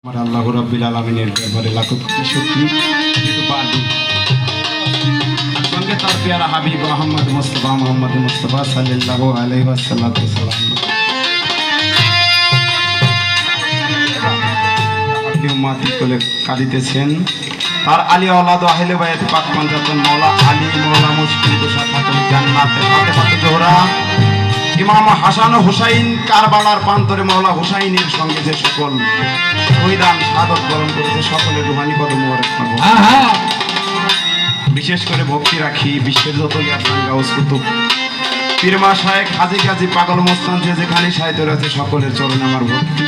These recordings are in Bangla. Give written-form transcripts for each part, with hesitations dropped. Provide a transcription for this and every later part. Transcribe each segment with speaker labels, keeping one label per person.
Speaker 1: আমার আল্লাহ রাব্বিল আলামিনের দরবারে লাখো কোটি শুকরিয়া কিন্তু পারবি সঙ্গে তার প্যারা হাবিব মুহাম্মদ মুস্তাফা সাল্লাল্লাহু আলাইহি ওয়াসাল্লাম আপনি উম্মতি কোলে কাঁদিতেছেন তার আলী আওলাদ আহলে বাইত পাক মানজাতুন মাওলা আলী মাওলা মুশকিল কুশা খাতুন জান্নাতে ফাতেমাতুল জোহরা ইমাম হাসান ও হুসাইন কারবালার প্রান্তরে মাওলা হুসাইনের সঙ্গে যে সকল শহীদান শাহাদাত বরণ করেছে সকলের রুহানি পদ মোবারক পাবো। বিশেষ করে ভক্তি রাখি বিশ্বের যত জ্ঞান গাউস কুতুব পীরমা শায়েখ হাজী গাজী পাগল মস্তান যে যেখানে সাহিত্য রয়েছে সকলের চরণে আমার ভক্তি।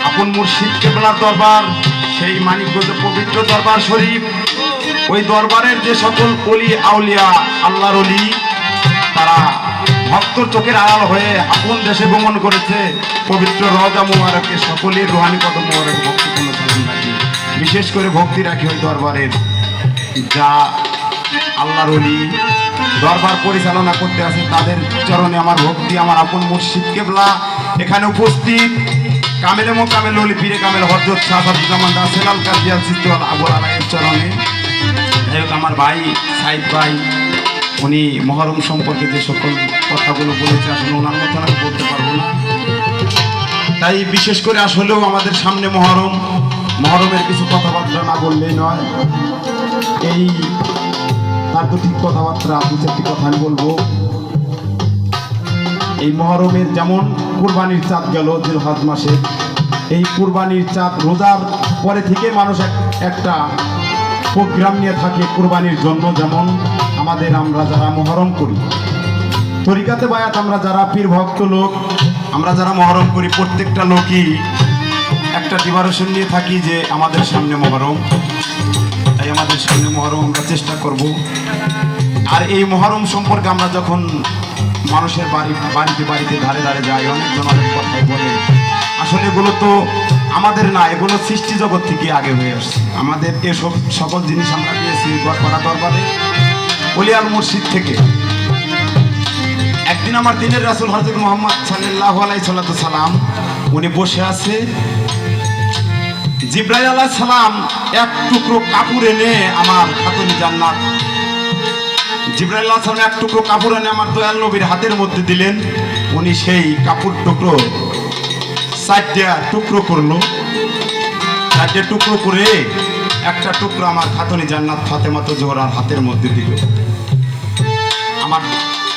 Speaker 1: আপন মুর্শিদ কেবলার দরবার সেই মানিকগঞ্জ পবিত্র দরবার শরীফ ওই দরবারের যে সকল ওলি আউলিয়া আল্লাহর ওলি তারা ভক্তর চোখের আড়াল হয়ে আপন দেশে গমন করেছে পবিত্র রওজা মুবারকে সকলের রুহানি পদ মুবারক ভক্তিপূর্ণ চরণ রাখি। বিশেষ করে ভক্তি রাখি ওই দরবারের যা আল্লাহর ওলি দরবার পরিচালনা করতে আছে তাদের চরণে আমার ভক্তি। আমার আপন মুর্শিদ কেবলা এখানে উপস্থিত কামেলে মোকামেল ওলি পীরে কামেল হযরত শাহজামান রাসেল আল কাজী আল সিদ্দি আল আবুল আলাইহির চরণে। যাই হোক আমার ভাই সাইদ ভাই উনি মহরম সম্পর্কে যে সকল কথাগুলো বলেছে আসলে ওনার মতো আমি বলতে পারবো না, তাই বিশেষ করে আসলেও আমাদের সামনে মহরমের কিছু কথাবার্তা না বললেই নয়। এই তার তো ঠিক কথাবার্তা দু চারটি কথা আমি বলবো। এই মহরমের যেমন কুরবানির চাঁদ গেল জিলহজ মাসে, এই কুরবানির চাঁদ রোজার পরে থেকে মানুষ একটা প্রোগ্রাম নিয়ে থাকে কুরবানির জন্য। যেমন আমরা যারা মহরম করি তরিকাতে বায়াত, আমরা যারা পীর ভক্ত লোক, আমরা যারা মহরম করি প্রত্যেকটা লোকই একটা ডিভারেশন নিয়ে থাকি যে আমাদের সামনে মহরম, তাই আমাদের সামনে মহরম আমরা চেষ্টা করব। আর এই মহরম সম্পর্কে আমরা যখন মানুষের বাড়িতে ধারে ধারে যাই অনেকজন অনেক কথাই বলে, আসলে এগুলো তো আমাদের না, এগুলো সৃষ্টি জগৎ থেকে আগে হয়ে আসছে। আমাদের এসব সকল জিনিস আমরা পেয়েছি গড়পাড়া দরবারে ওলিয়াল মুর্শিদ থেকে। একদিন আমার দিনের রাসূল হযরত মুহাম্মদ সাল্লাল্লাহু আলাইহি সাল্লাম উনি বসে আছে, জিবরাইল আলাইহিস সালাম এক টুকরো কাপড় এনে আমার খাতুন জান্নাত জিবরাইল আলাইহিস সালাম এক টুকরো কাপড় এনে আমার দয়াল নবীর হাতের মধ্যে দিলেন। উনি সেই কাপড় টুকরো চারটা টুকরো করলো, চারটে টুকরো করে একটা টুকরো আমার খাতুনি জান্নাত ফাতেমাতুল জোহরার হাতের মধ্যে দিল। আমার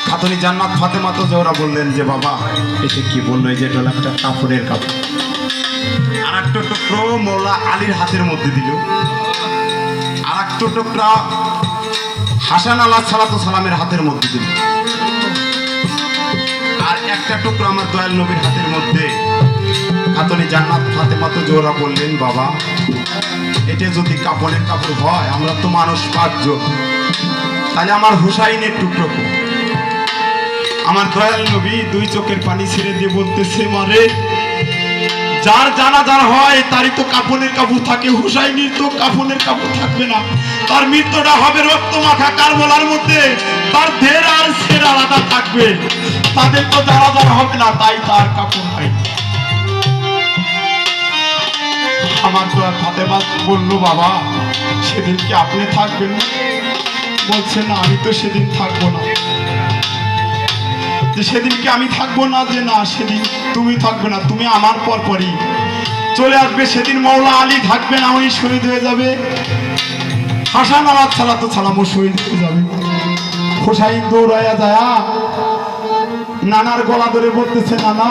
Speaker 1: খাতুনি জান্নাত ফাতেমাতুল জোহরা বললেন যে বাবা এটা কি বললো, এই যে এটা একটা কাপড়ের কাপড়। আর একটা টুকরো মৌলা আলীর হাতের মধ্যে দিল, আর একটা টুকরা হাসান আলাইহিস সালামের হাতের মধ্যে দিল, আর একটা টুকরো আমার দয়াল নবীর হাতের মধ্যে। খাতুনি জান্নাত ফাতেমাতুল জোহরা বললেন বাবা এটা যদি কাপড়ের কাপড় হয়, আমরা তো মানুষ পাঁচজন, তাহলে আমার হুসাইনের টুকরো। আমার দয়াল নবী দুই চোখের পানি ছেড়ে দিয়ে বলতেছে মারে যার জানাজার হয় তারই তো কাফনের কাপড় থাকে, হুসাইনের তো কাফনের কাপড় থাকবে না, তার মৃত্যুটা হবে রক্ত মাখা কারবালার মধ্যে, তার দেহ আর ছেড় আলাদা থাকবে, তাদের তো জানাজার হবে না, তাই তার কাপড় নাই। আমার তো ফাতেমা বলল বাবা সেদিন কি আপনি থাকবেন? বলছে না আমি তো সেদিন থাকবো না। যে সেদিন কি আমি থাকবো না? যে না সেদিন তুমি থাকবে না, তুমি আমার পরপরই চলে আসবে। সেদিন মৌলা আলী থাকবে না, উনি শহীদ হয়ে যাবে, হাসান আলাইহিস সালামও শহীদ হয়ে যাবে। হুসাইন দৌড়াইয়া যায় নানার গলা ধরে বলতেছে নানা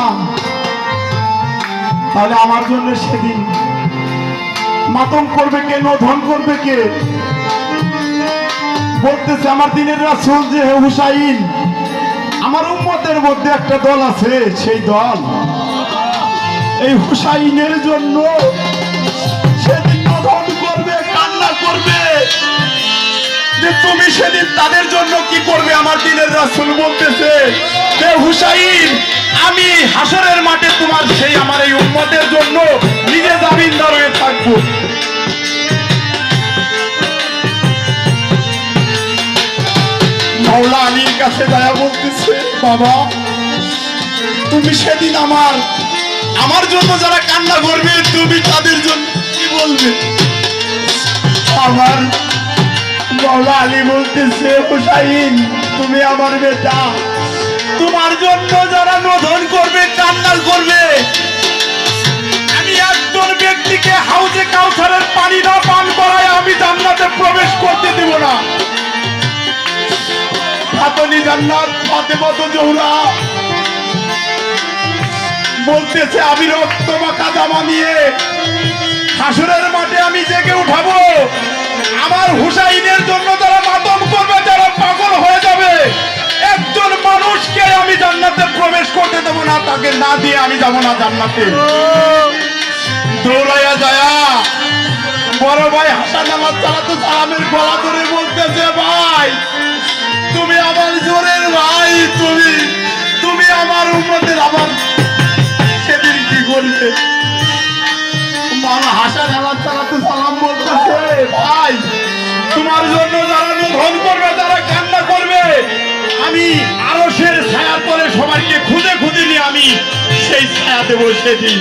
Speaker 1: তাহলে আমার জন্য সেদিন মাতম করবে কে, নধন করবে কে? বলতেছে আমার দিনের রাসূল যে হুসাইন আমার উম্মতের মধ্যে একটা দল আছে, সেই দল এই হুসাইনের জন্য সেদিন নধন করবে, কান্না করবে। যে তুমি সেদিন তাদের জন্য কি করবে? আমার দিনের রাসূল বলতেছে যে হুসাইন আমি হাসরের মাঠে তোমার সেই আমার এই উম্মতের জন্য নিজে জামিনদার হয়ে থাকবো। মৌলা আলীর কাছে দয়া বলতেছে বাবা তুমি সেদিন আমার আমার জন্য যারা কান্না করবে তুমি তাদের জন্য কি বলবে?
Speaker 2: আমার মৌলা আলী বলতেছে, হুসাইন তুমি আমার বেটা, তোমার জন্য যারা নোধন করবে, কান্না করবে, আমি একজন ব্যক্তিকে হাউজে কাউসারের পানি না পান করায় আমি জান্নাতে প্রবেশ করতে দেব না। খাতুনি জান্নাত ফাতেমা জোহরা বলতেছে, আমি রক্ত মাখা জামা নিয়ে হাসরের মাঠে আমি জেগে উঠাবো। আমার হুসাইনের জন্য যারা মাতম করবে, যারা পাগল হয়ে যাবে, একজন মানুষকে আমি জান্নাতে প্রবেশ করতে দেবো না, তাকে না দিয়ে আমি যাবো না জান্নাতে। দৌড়াইয়া যায়া বড় ভাই হাসান আমার চালাতো সালামের গলা ধরে বলতেছে, ভাই তুমি আমার জোরের ভাই, তুমি আমার উম্মতের, আমার সেদিন কি করলে? মামা হাসান আমার চালাতো সালাম বলতেছে, ভাই তোমার জন্য যারা নোধন করবে, যারা কান্না করবে, আমি আরশের ছায়া তলে সবাইকে খুঁজে খুঁজে নিয়ে আমি সেই ছায়াতে বসে দিই।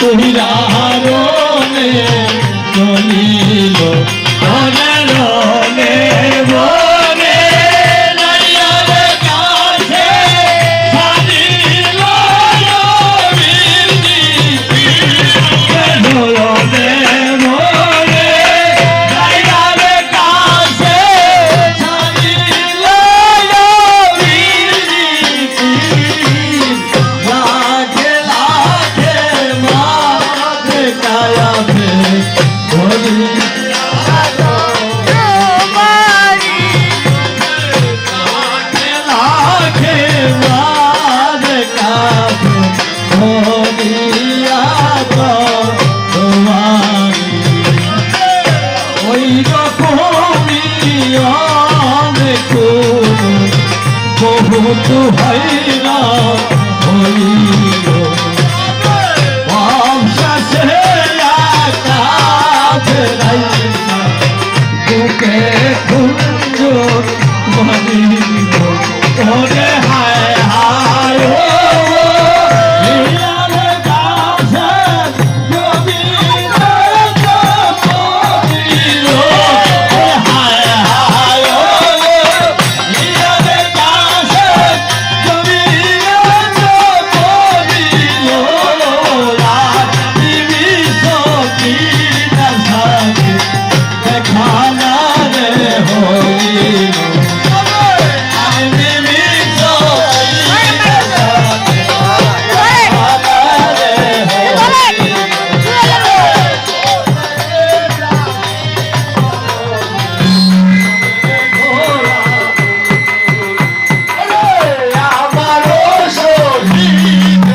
Speaker 3: রনে চলিল রনে বনে নাইয়ার কাছে ছাড়িল রবিন্দি রনে বনে নাইয়ার কাছে ছাড়িল রবিন্দি লাখে লাখে মাঝে কায়াতে ধরি লাখে মাঝে কায়াতে ধরিয়া তোমারি ওই রকমই অনেক বহুত হইরা হইল বংশে আকাশ রাইসা বুকে কুঞ্জ মনিব ওরে হায় হায় ও হিয়ার গাছে জমির জমির হায় হায় ও হিয়ার গাছে জমির জমির রাতি বিশ্বকি না থাকে দেখানা রে হইল আমি বিশ্বকি না থাকে দেখানা রে হইল আমারও শহীদ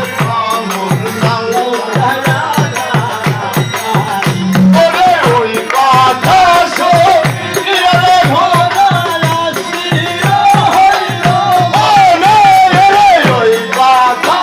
Speaker 3: ওরে ওই কথা শোনে ওই কথা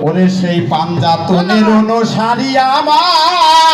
Speaker 2: ওরে সেই পাঞ্জাতনের অনুসারী আমার